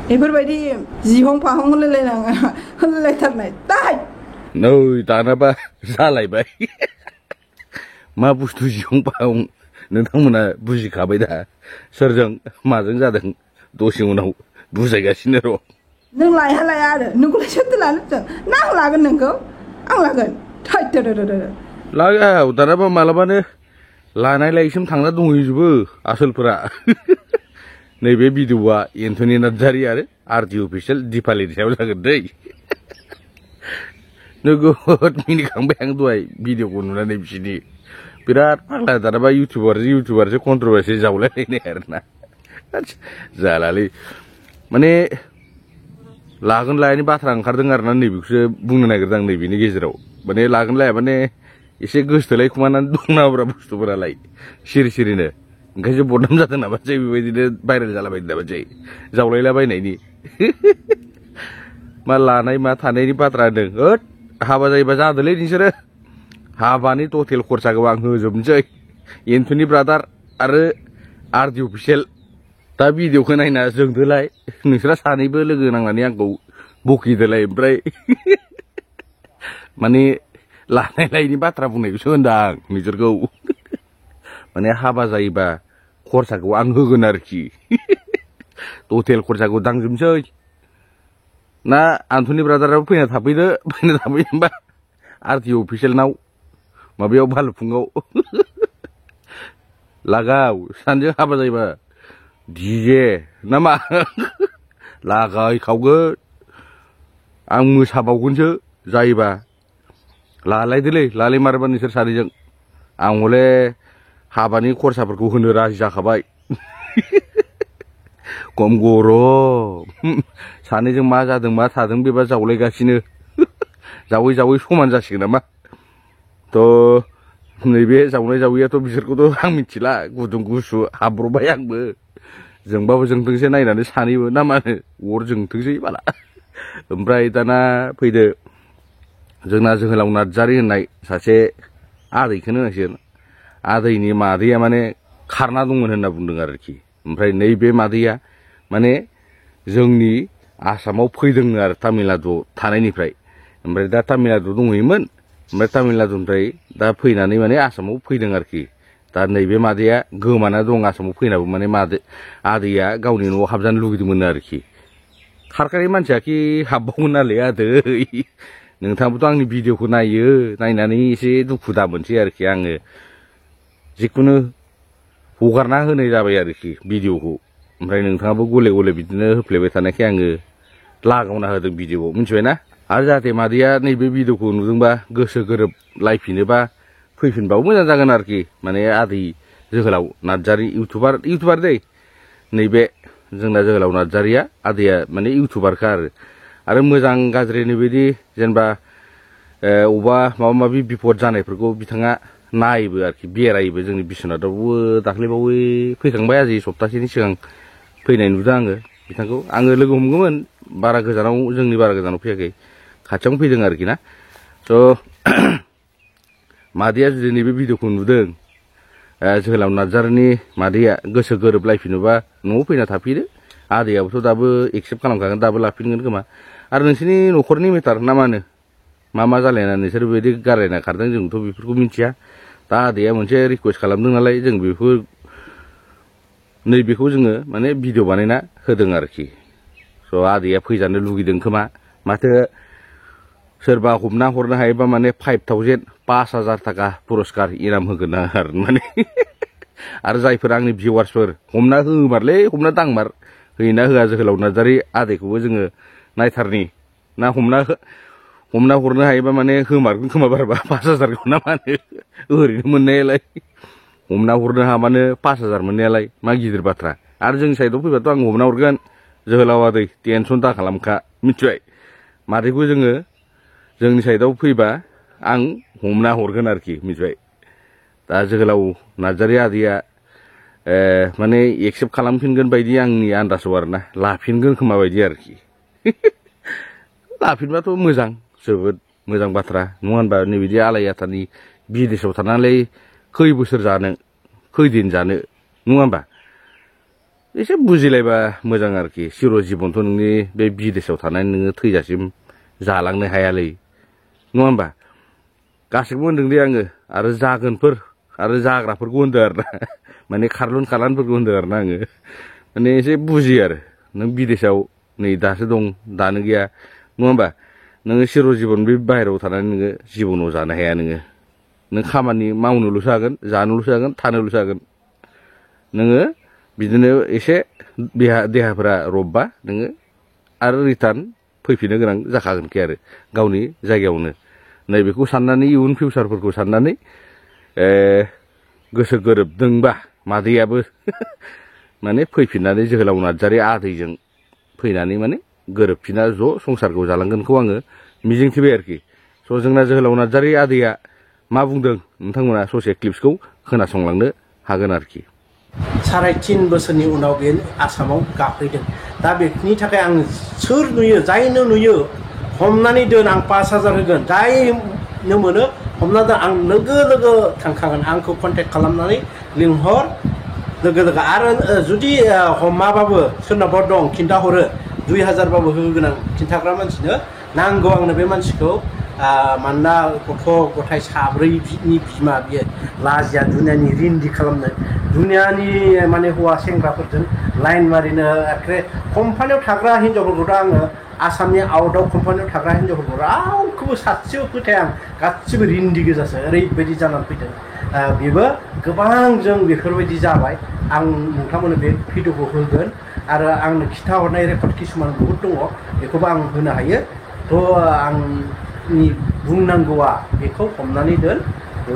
बेफोरबायदि जिहं फाहं होनलायलायनाङा होनलायलायथारनाय दाय नै दानाबा जालायबाय मा बुस्थु जिहं फाहं नोंथांमोना बुजिखाबाय दा सोरजों माजों जादों दसे उनाव बुजायगासिनो र' नों लाया लाया आरो नोंखौलाय सोरथो लानो जों ना आं लागोन नोंखौ आं लागोन लागा दानाबा मालाबानो लानायलायसिम थांना दंहैजोबो आसोलफोरा नैबे भिडिअआ एन्थनि नार्जारि आरो आरटि अफिसियेल दिपालिनि सायाव जागोन दै नोगोद मिनिखांबाय आं दहाय भिडिअखौ नुनानै बिसिनि बिराद फाग्ला दानाबा इउटुबारसो कन्ट्रभार्सि जावलायलायनाय आरोना जालालै माने लागोन लायानि बाथ्रा ओंखारदों आरोना नैबेखौसो बुंनो नागिरदों आं नैबेनि गेजेराव माने लागोन लाया माने एसे गोसोथोलाय खुमानानै दंनाब्रा बुस्थुफोरालाय सिरिनो ओंखायसो बदनाम जादों नामासै बेबायदिनो भाइरेल जालाबायदों नामासै जावलायलाबायनायनि मा लानाय मा थानायनि बाथ्रा होनदों होद हाबा जायोबा जादोलै नोंसोरो हाबानि टटेल खरसाखौ आं होजोबनोसै एन्थनि ब्रादार आरो आरटि अफिसियेल दा भिडिअखौ नायना जोंदोलाय नोंसोरा सानैबो लोगो नांनानै आंखौ बकिदोलाय ओमफ्राय माने लानाय लायनि बाथ्रा बुंनायखौसो होनदों आं नोंसोरखौ माने हाबा जायोबा खरसाखौ आं होगोन आरोखि टटेल खरसाखौ दांजोबनोसै ना आन्थनि ब्रादाराबो फैना थाफैनोबा आरटि अफिसियेलनाव माबायाव भालुफुङाव लागाव सानजों हाबा जायोबा डिजे नामा लागायखावगोन आं मोसाबावगोनसो जायोबा लालायदोलै लालायमारोबा नोंसोर सानैजों आं हले हाबानि खरसाफोरखौ होनो राजि जाखाबाय खम गरम सानैजों मा जादों मा थादों बेबा जावलायगासिनो जावै समान जासिगोन नामा थ' नैबे जावनाय जावैयाथ' बिसोरखौथ' आं मिथिला गुदुं गुसु हाब्रबबाय आंबो जोंबाबो जोंथोंसै नायनानै सानैबो ना मा होनो अर जोंथोंसै बाला ओमफ्राय दाना फैदो जोंना जोहोलाव नार्जारि होननाय सासे आदैखौनो होनांसिगोन आदैनि मादैया माने खारना दंमोन होनना बुंदों आरोखि ओमफ्राय नैबे मादैया माने जोंनि आसामाव फैदों आरो तामिलनाडुआव थानायनिफ्राय ओमफ्राय दा तामिलनाडुआव दंहैयोमोन ओमफ्राय तामिलनाडुनिफ्राय दा फैनानै माने आसामाव फैदों आरोखि दा नैबे मादैया गोमाना दं आसामाव फैनाबो माने आदैया गावनि न'आव हाबजानो लुगैदोंमोन आरोखि खारखानाय मानसियाखि हाबबावगोन नालाय आदै नोंथाङाबोथ' आंनि भिडिअखौ नायो नायनानै एसे दुखु दामोनसै आरोखि आङो जिखुनु हगारना होनाय जाबाय आरोखि भिडिअखौ ओमफ्राय नोंथाङाबो गले गले बिदिनो होफ्लेबाय थानायखाय आङो लागावना होदों भिडिअखौ मिथिबायना आरो जाहाथे मादैया नैबे भिडिअखौ नुदोंबा गोसो गोरोबलायफिनोबा फैफिनबाबो मोजां जागोन आरोखि माने आदै जोहोलाव नार्जारि इउटुबार दै नैबे जोंना जोहोलाव नार्जारिया आदैया माने इउटुबारखा आरो मोजां गाज्रि नैबायदि जेनेबा अबा माबा माबि बिपद जानायफोरखौ बिथाङा नायोबो आरोखि बेरायोबो जोंनि बिश्वनाथावबो दाख्लैबावै फैखांबाय आजि सप्तासेनि सिगां फैनाय नुदों आङो लोगो हमगौमोन जोंनि बारा गोजानाव फैयाखै खाथियावनो फैदों आरोखि ना थ' मादैया जुदि नैबे भिडिअखौ नुदों जोहोलाव नार्जारिनि मादैया गोसो गोरोबलायफिनोबा न'आव फैना थाफैदो आदैयाबोथ' दाबो एक्सेप्ट खालामखागोन दाबो लाफिनगोन खोमा आरो नोंसोरनि न'खरनि मेटार ना मा होनो मा जालायना नोंसोर बेबायदि गारलायना खारदों जोंथ' बेफोरखौ मिथिया दा आदैया मोनसे रिकुवेस्ट खालामदों नालाय जों नैबेखौ जोङो माने भिडिअ बानायना होदों आरोखि स' आदैया फैजानो लुगैदों खोमा माथो सोरबा हमना हरनो हायोबा माने 5,000 थाखा पुरस्कार इनाम होगोन आरो माने आरो जायफोर आंनि भिउवार्सफोर हमना दांमार होयोना होआ जोहोलाव नार्जारि आदैखौबो जोङो नायथारनि ना हमना हरनो हायोबा माने होमारगोन खोमा बारबा 5,000खौ ना मा होनो ओरैनो मोननायालाय हमना हरनो हाबानो 5,000 मोननायालाय मा गिदिर बाथ्रा आरो जोंनि साइडआव फैबाथ' आं हमना हरगोन जोहोलाव आदै टेनसन दा खालामखा मिथिबाय मादैखौ जोंनि साइडआव फैबा आं हमना हरगोन आरोखि मिथिबाय दा जोहोलाव नार्जारि आदैया माने एक्सेप्ट खालामफिनगोन बायदि आंनि आन्दासाव आरोना लाफिनगोन खोमा बायदि आरोखि लाफिनबाथ' मोजां जोबोद मोजां बाथ्रा नङा होनबा नैबिदि आलायाथानि बिदेशआव थानानै खै बोसोर जानो खै दिन जानो नङा होनबा एसे बुजिलायबा मोजां आरोखि सिर' जिबनथ' नोंनि बे बिदेशाव थानानै नोङो थैजासिम जालांनो हायालै नङा होमबा गासैखौबो होनदों दे आङो आरो जागोनफोर आरो जाग्राफोरखौ होनदों आरो ना माने खारलुन खालानफोरखौ होनदों आरो ना आङो माने एसे बुजियो आरो नों बिदेशाव नै दासो दं दानो गैया नङा होमबा नोङो सिर' जिबन बे बाहेरायाव थानानै नोङो जिबनाव जानो हाया नों खामानि मावनोल'सो हागोन जानोल'सो हागोन थानोल'सो हागोन नोङो बिदिनो एसे देहाफोरा रबबा नोङो आरो रिटार्न फैफिननो गोनां जाखागोनखि आरो गावनि जायगायावनो नैबेखौ साननानै इयुन फिउचारफोरखौ साननानै गोसो गोरोबदोंबा मादैयाबो माने फैफिननानै जोहोलाव नार्जारी आदैजों फैनानै माने गोरोबफिना ज' संसारखौ जालांगोनखौ आङो मिजिंथिबाय आरोखि स' जोंना जोहोलाव नार्जारी आदैया मा बुंदों नोंथांमोना ससे क्लिप्सखौ खोनासंलांनो हागोन आरोखि 3.5 बोसोरनि उनाव बे आसामाव गाफैदों दा बेनि थाखाय आं सोर नुयो जायनो नुयो हमनानै दोन आं 5,000 होगोन जायनो मोनो हमना दोन आं लोगो लोगो थांखागोन आंखौ कन्टेक्ट खालामनानै लिंहर लोगो लोगो आरो जुदि हमाबाबो सोरनावबा दं खिन्थाहरो 2,000 बाबो होगोन आं खिन्थाग्रा मानसिनो नांगौ आंनो बे मानसिखौ मानोना गथ' गथाय साब्रैनि बिमा बियो लाजिया दुनियानि रिन्दि खालामनो दुनियानि माने हौवा सेंग्राफोरजों लाइन मारिनो एखे कम्पानियाव थाग्रा हिन्जावफोरखौथ' आङो आसामनि आउटआव कम्पानियाव थाग्रा हिन्जावफोरखौ रावखौबो सासेबो फोथाया आं गासिबो रिन्दि गोजासो ओरैबायदि जानानै फैदों बेबो गोबां जों बेफोरबायदि जाबाय आं नोंथांमोननो बे भिडिअखौ होगोन आरो आंनो खिन्थाहरनाय रेकर्ड किसुमान बहुद दङ बेखौबो आं होनो हायो थ' आंनि बुंनांगौआ बेखौ हमनानै दोन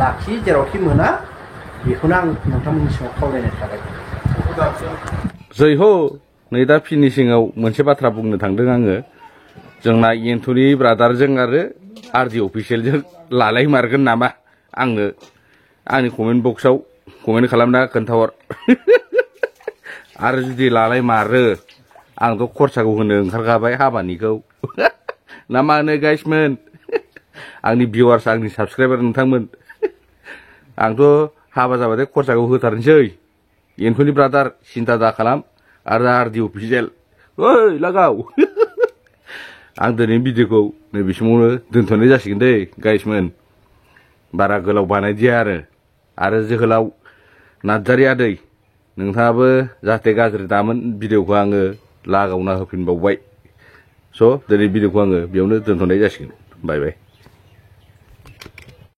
लाखि जेरावखि मोना बेखौनो आं नोंथांमोननि सिगाङाव खावलायनाय थाबाय जै हो नै दा फिनिशिंआव मोनसे बाथ्रा बुंनो थांदों आङो जोंना एन्थनि ब्रादारजों आरो आरडि अफिसियेलजों लालायमारगोन नामा आंनो आंनि कमेन्ट बक्सआव कमेन्ट खालामना खोन्थाहर आरो जुदि लालायमारो आंथ' खरसाखौ होनो ओंखारखाबाय हाबानिखौ ना मा होनो गाइसमोन आंनि भिउवार्स आंनि साबसक्राइबार नोंथांमोन आंथ' हाबा जाबाथाय खरसाखौ होथारनोसै एन्थनि ब्रादार सिन्था दा खालाम आरो आरडि अफिसियेल ओइ लागाव आं दिनै भिडिअखौ नैबेसिमावनो दोनथ'नाय जासिगोन दै गाइसमोन बारा गोलाव बानायदिया आरो जोहोलाव नार्जारी आदै नोंथाङाबो जाहाथे गाज्रि दामोन भिडिअखौ आङो लागावना होफिनबावबाय स' दिनै भिडिअखौ आङो बेयावनो दोनथ'नाय जासिगोन बाय बाय